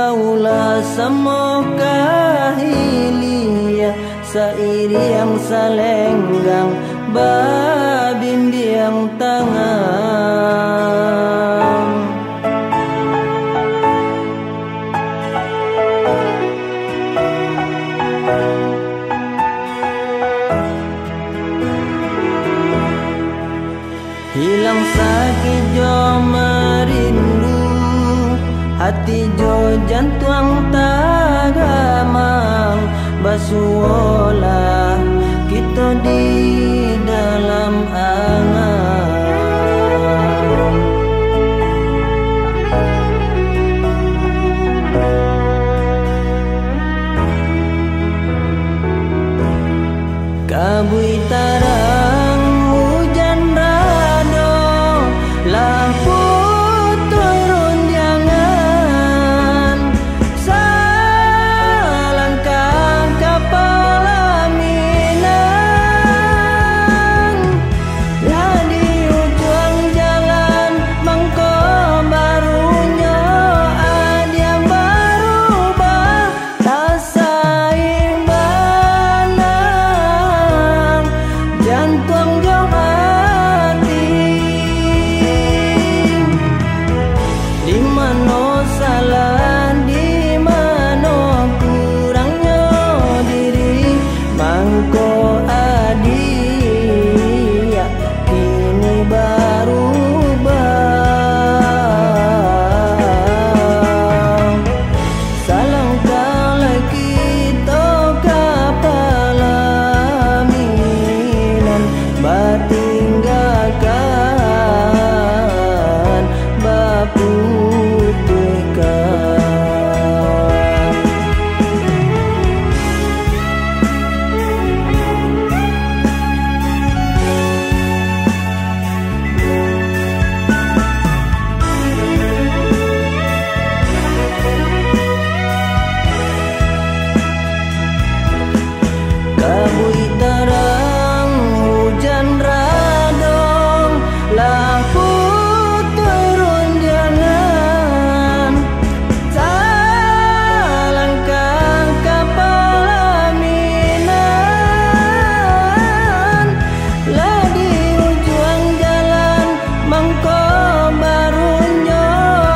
kaulah samo kahilia sairi yang salenggang babimbiang tangan. Hilang sakit jo merindu, hati jo jantung tagamang, basuolah kita di dalam angan. Kabui tarang hujan rado, lampu turun jangan, salangkah kapal aminan. Lah di ujung jalan mangko barunya ada berubah, tak seimbang jantung jo hati. Di mano salah, di mano kurangnya diri, mangko adia kini berubah. Salangkah kita kapal aminan, batinggalkan baputihkan. Kabui tarang hujan radong, lampu turun jangan, salangkah kapal aminan. Lah di ujung jalan mangko barunya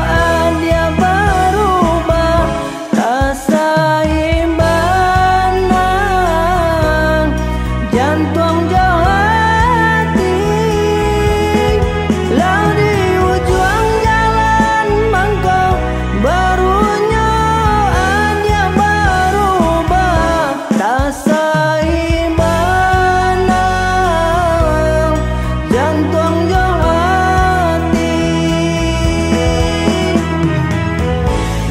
ada berubah, tak seimbang jantung jo hati. Lah di ujung jalan mangko barunya ada berubah, tak seimbang jantung jo hati.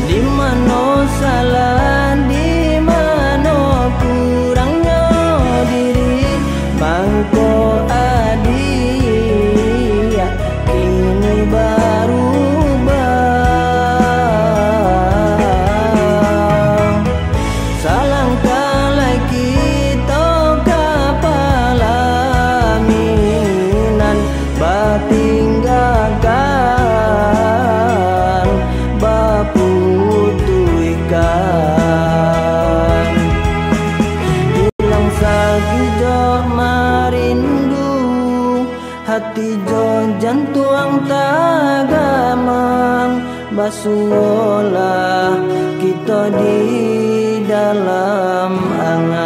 Di mano salah, di mano kurangnya diri, mangko adia kini berubah. Salangkah kita kapal aminan, batinggalkan baputihkan. Hilang sakit jo merindu, hati jo jantung tagamang, basuolah kita di dalam angan.